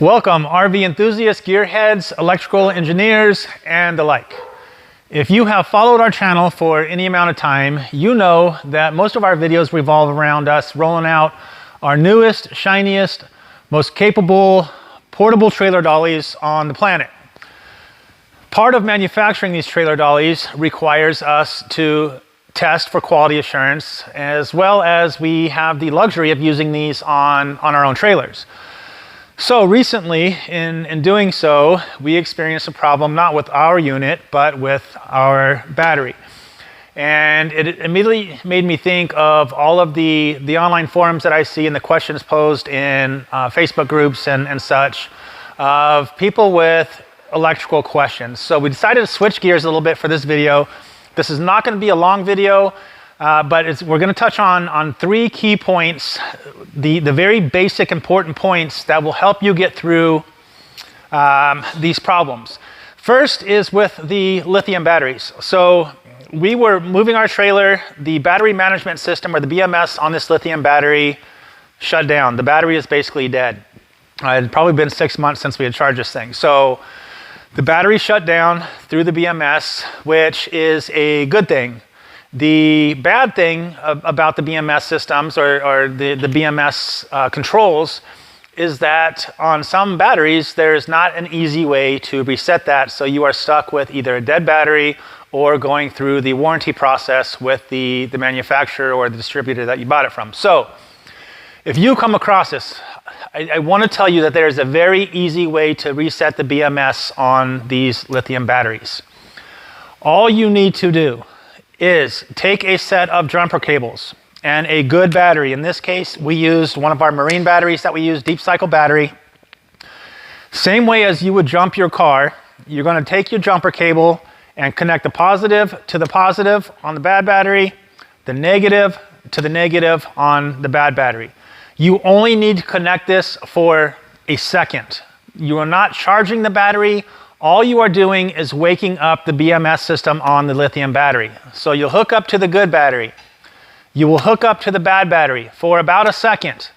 Welcome, RV enthusiasts, gearheads, electrical engineers, and the like. If you have followed our channel for any amount of time, you know that most of our videos revolve around us rolling out our newest, shiniest, most capable portable trailer dollies on the planet. Part of manufacturing these trailer dollies requires us to test for quality assurance, as well as we have the luxury of using these on our own trailers. So recently, in doing so, we experienced a problem not with our unit, but with our battery. And it immediately made me think of all of the online forums that I see and the questions posed in Facebook groups and such of people with electrical questions. So we decided to switch gears a little bit for this video. This is not going to be a long video, but we're going to touch on three key points, the very basic important points that will help you get through these problems. First is with the lithium batteries. So we were moving our trailer, the battery management system, or the BMS on this lithium battery shut down. The battery is basically dead. It had probably been 6 months since we had charged this thing. So the battery shut down through the BMS, which is a good thing. The bad thing about the BMS systems or the BMS controls is that on some batteries, there's not an easy way to reset that. So you are stuck with either a dead battery or going through the warranty process with the manufacturer or the distributor that you bought it from. So if you come across this, I want to tell you that there's a very easy way to reset the BMS on these lithium batteries. All you need to do is take a set of jumper cables and a good battery. In this case, we used one of our marine batteries that we use, deep cycle battery. Same way as you would jump your car, you're going to take your jumper cable and connect the positive to the positive on the bad battery, the negative to the negative on the bad battery. You only need to connect this for a second. You are not charging the battery. All you are doing is waking up the BMS system on the lithium battery. So you'll hook up to the good battery. You will hook up to the bad battery for about a second.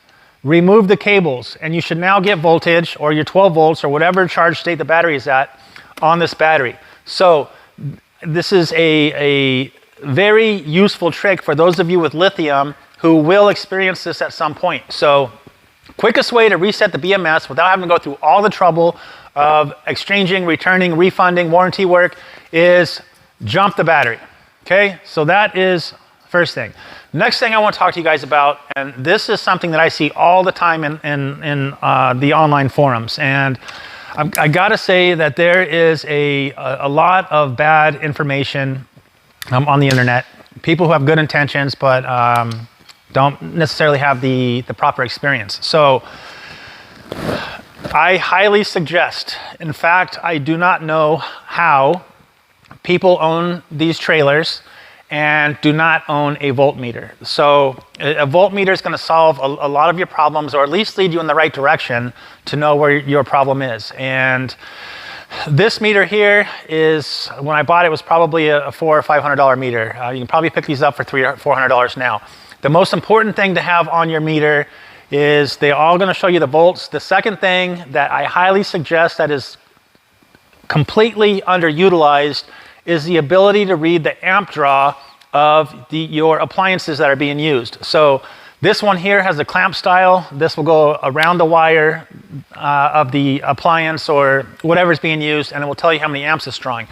Remove the cables, and you should now get voltage, or your 12 volts, or whatever charge state the battery is at, on this battery. So this is a very useful trick for those of you with lithium who will experience this at some point. So quickest way to reset the BMS without having to go through all the trouble of exchanging, returning, refunding, warranty work is jump the battery. Okay, so that is first thing. Next thing I want to talk to you guys about, and this is something that I see all the time in the online forums, and I gotta say that there is a lot of bad information on the internet. People who have good intentions, but don't necessarily have the proper experience. So I highly suggest, in fact, I do not know how people own these trailers and do not own a voltmeter. So a voltmeter is going to solve a lot of your problems, or at least lead you in the right direction to know where your problem is. And this meter here is, when I bought it, was probably a $400 or $500 meter. You can probably pick these up for $300 or $400 now. The most important thing to have on your meter is they're all going to show you the volts. The second thing that I highly suggest that is completely underutilized is the ability to read the amp draw of your appliances that are being used. So this one here has a clamp style. This will go around the wire of the appliance or whatever's being used, and it will tell you how many amps it's drawing.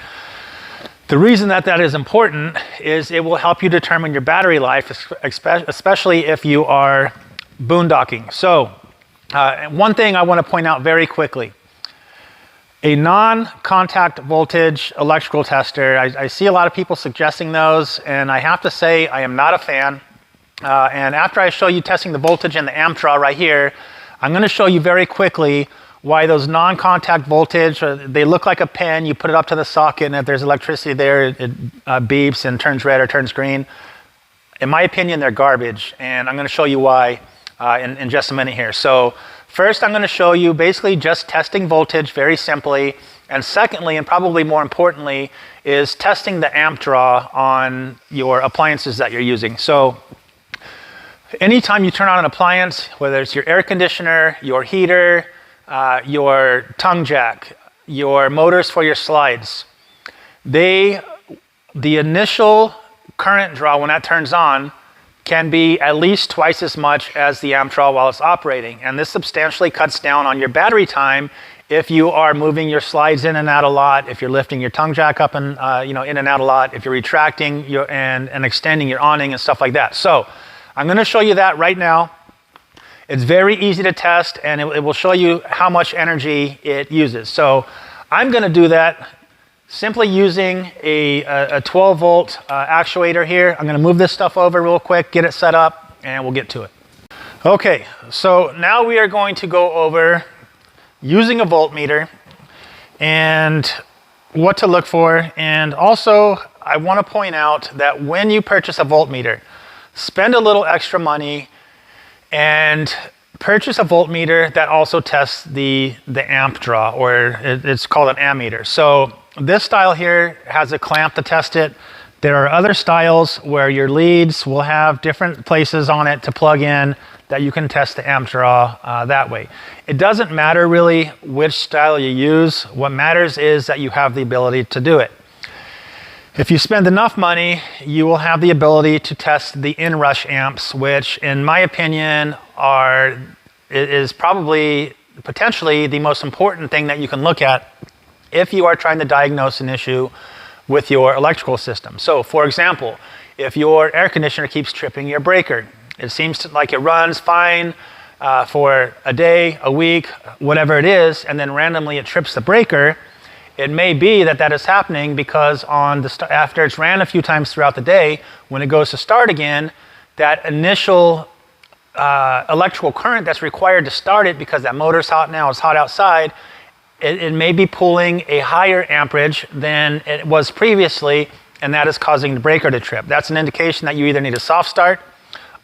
The reason that is important is it will help you determine your battery life, especially if you are boondocking. So one thing I want to point out very quickly, a non-contact voltage electrical tester, I see a lot of people suggesting those, and I have to say I am not a fan. And after I show you testing the voltage and the amp draw right here, I'm going to show you very quickly why those non-contact voltage, they look like a pen. You put it up to the socket, and if there's electricity there, it beeps and turns red or turns green. In my opinion, they're garbage, and I'm going to show you why in just a minute here. So first, I'm going to show you basically just testing voltage very simply, and secondly, and probably more importantly, is testing the amp draw on your appliances that you're using. So anytime you turn on an appliance, whether it's your air conditioner, your heater, your tongue jack, your motors for your slides, the initial current draw when that turns on can be at least twice as much as the amp draw while it's operating. And this substantially cuts down on your battery time if you are moving your slides in and out a lot, if you're lifting your tongue jack up and in and out a lot, if you're retracting and extending your awning and stuff like that. So I'm going to show you that right now. It's very easy to test, and it will show you how much energy it uses. So I'm going to do that simply using a 12 volt actuator here. I'm going to move this stuff over real quick, get it set up, and we'll get to it. Okay, so now we are going to go over using a voltmeter and what to look for. And also, I want to point out that when you purchase a voltmeter, spend a little extra money and purchase a voltmeter that also tests the amp draw, or it's called an ammeter. So this style here has a clamp to test it. There are other styles where your leads will have different places on it to plug in that you can test the amp draw that way. It doesn't matter really which style you use. What matters is that you have the ability to do it. If you spend enough money, you will have the ability to test the inrush amps, which in my opinion is probably potentially the most important thing that you can look at if you are trying to diagnose an issue with your electrical system. So for example, if your air conditioner keeps tripping your breaker, it seems like it runs fine for a day, a week, whatever it is, and then randomly it trips the breaker, it may be that is happening because after it's ran a few times throughout the day, when it goes to start again, that initial electrical current that's required to start it, because that motor's hot now, it's hot outside, it may be pulling a higher amperage than it was previously, and that is causing the breaker to trip. That's an indication that you either need a soft start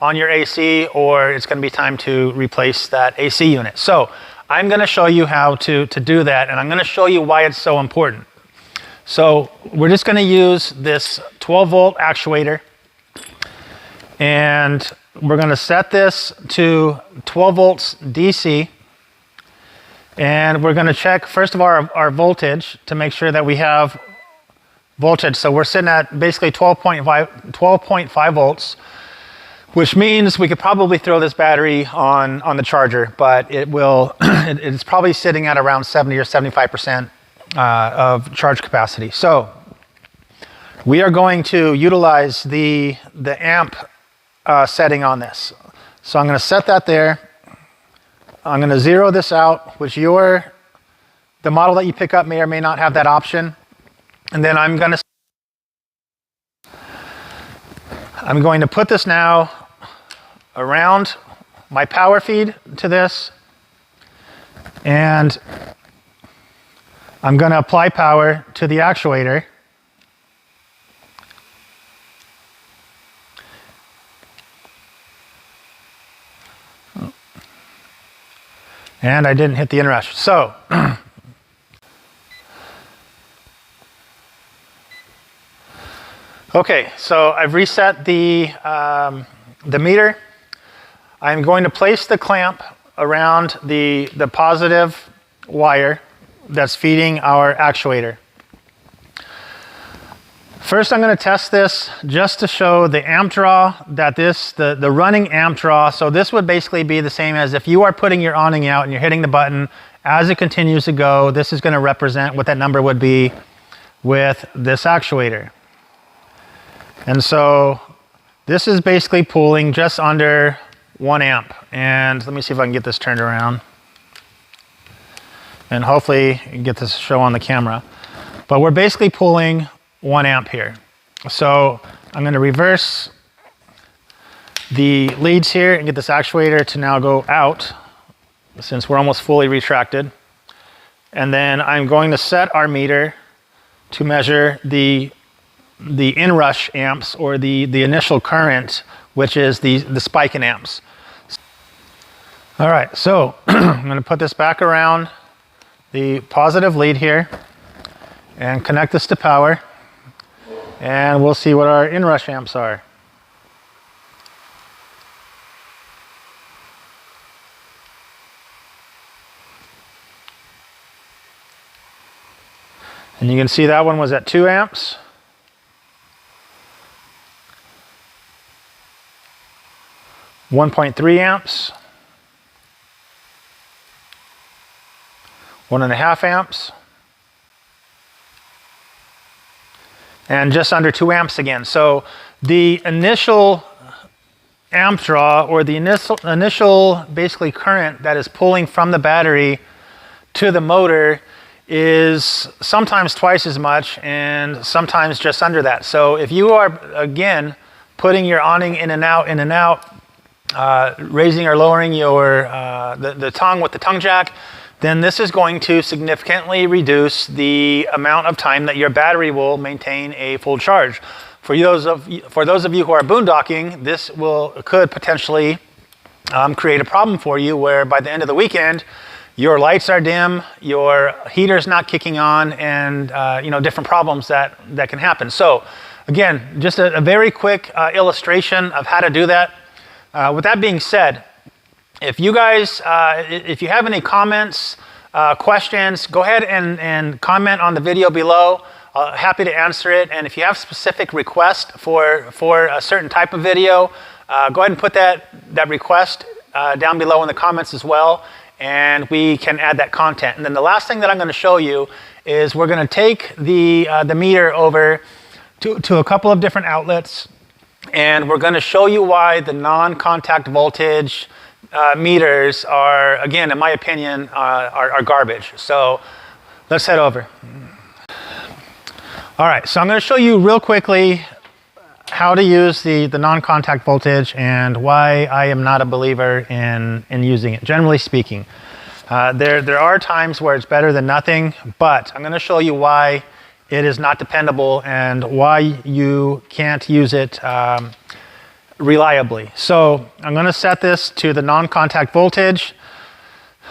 on your AC, or it's going to be time to replace that AC unit. So I'm going to show you how to do that, and I'm going to show you why it's so important. So we're just going to use this 12 volt actuator, and we're going to set this to 12 volts DC, and we're going to check first of all our voltage to make sure that we have voltage. So we're sitting at basically 12.5 volts, which means we could probably throw this battery on the charger, but it's probably sitting at around 70 or 75% of charge capacity. So we are going to utilize the amp setting on this. So I'm going to set that there. I'm going to zero this out, which the model that you pick up may or may not have that option. And then I'm going to put this now around my power feed to this, and I'm going to apply power to the actuator. And I didn't hit the inrush. So okay, so I've reset the meter. I'm going to place the clamp around the positive wire that's feeding our actuator. First, I'm going to test this just to show the amp draw, that the running amp draw. So this would basically be the same as if you are putting your awning out and you're hitting the button. As it continues to go, this is going to represent what that number would be with this actuator. And so this is basically pulling just under 1 amp. And let me see if I can get this turned around. And hopefully get this show on the camera. But we're basically pulling 1 amp here. So I'm going to reverse the leads here and get this actuator to now go out, since we're almost fully retracted. And then I'm going to set our meter to measure the inrush amps, or the initial current, which is the spike in amps. All right, so I'm going to put this back around the positive lead here and connect this to power, and we'll see what our inrush amps are. And you can see that one was at 2 amps. .3 amps. 1.5 amps. And just under 2 amps again. So the initial amp draw, or the initial basically current that is pulling from the battery to the motor, is sometimes twice as much and sometimes just under that. So if you are, again, putting your awning in and out, raising or lowering your the tongue with the tongue jack, then this is going to significantly reduce the amount of time that your battery will maintain a full charge. For those of you who are boondocking, this could potentially create a problem for you, where by the end of the weekend, your lights are dim, your heater's not kicking on, and different problems that can happen. So again, just a very quick illustration of how to do that. With that being said, if you guys, if you have any comments, questions, go ahead and comment on the video below. Happy to answer it. And if you have specific requests for a certain type of video, go ahead and put that request down below in the comments as well, and we can add that content. And then the last thing that I'm going to show you is we're going to take the meter over to a couple of different outlets, and we're going to show you why the non-contact voltage meters are, again, in my opinion, are garbage. So let's head over. All right, so I'm going to show you real quickly how to use the non-contact voltage and why I am not a believer in using it, generally speaking. There are times where it's better than nothing, but I'm going to show you why it is not dependable and why you can't use it reliably. So I'm going to set this to the non-contact voltage.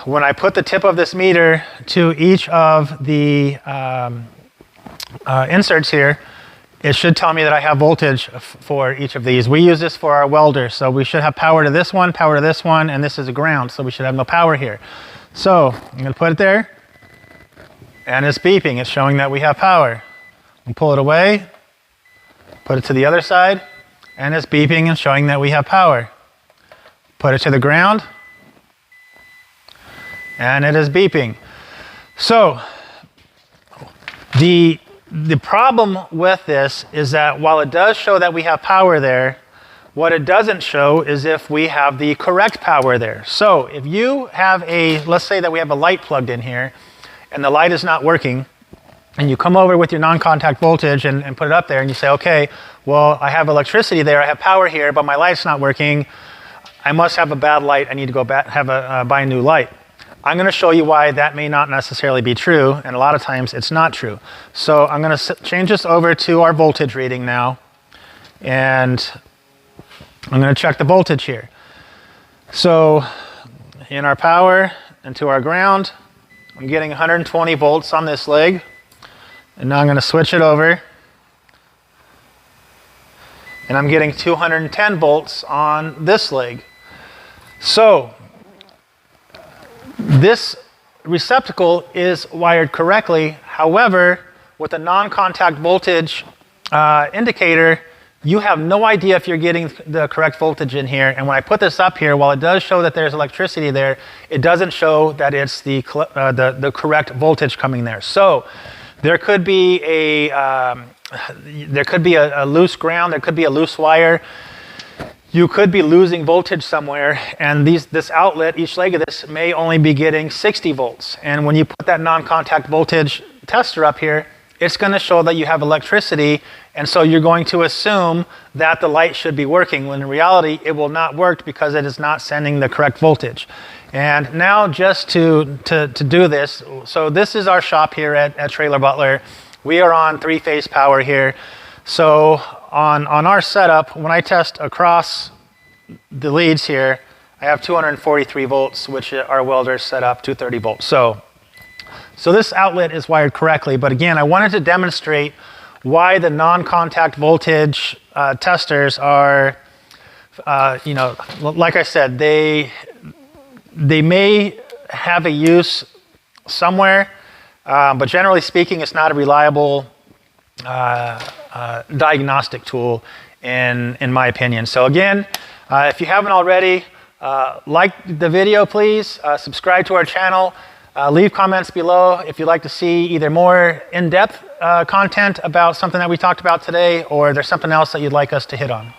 When I put the tip of this meter to each of the inserts here, it should tell me that I have voltage for each of these. We use this for our welder, so we should have power to this one, and this is a ground, so we should have no power here. So I'm going to put it there, and it's beeping. It's showing that we have power. And pull it away, put it to the other side, and it's beeping and showing that we have power. Put it to the ground, and it is beeping. So the problem with this is that while it does show that we have power there, what it doesn't show is if we have the correct power there. So if you have let's say that we have a light plugged in here and the light is not working, and you come over with your non-contact voltage and put it up there and you say, okay, well, I have electricity there, I have power here, but my light's not working. I must have a bad light. I need to go back, buy a new light. I'm going to show you why that may not necessarily be true, and a lot of times it's not true. So I'm going to change this over to our voltage reading now, and I'm going to check the voltage here. So in our power and to our ground, I'm getting 120 volts on this leg, and now I'm going to switch it over, and I'm getting 210 volts on this leg. So this receptacle is wired correctly. However, with a non-contact voltage indicator, you have no idea if you're getting the correct voltage in here. And when I put this up here, while it does show that there's electricity there, it doesn't show that it's the correct voltage coming there. So there could be a loose ground, there could be a loose wire. You could be losing voltage somewhere, and this outlet, each leg of this, may only be getting 60 volts. And when you put that non-contact voltage tester up here, it's going to show that you have electricity, and so you're going to assume that the light should be working, when in reality it will not work because it is not sending the correct voltage. And now just to do this, so this is our shop here at Trailer Butler. We are on 3-phase power here. So on our setup, when I test across the leads here, I have 243 volts, which our welder set up 230 volts. So this outlet is wired correctly, but again, I wanted to demonstrate why the non-contact voltage testers are, like I said, they may have a use somewhere. but generally speaking, it's not a reliable diagnostic tool in my opinion. So again, if you haven't already, like the video, please. Subscribe to our channel. Leave comments below if you'd like to see either more in-depth content about something that we talked about today, or there's something else that you'd like us to hit on.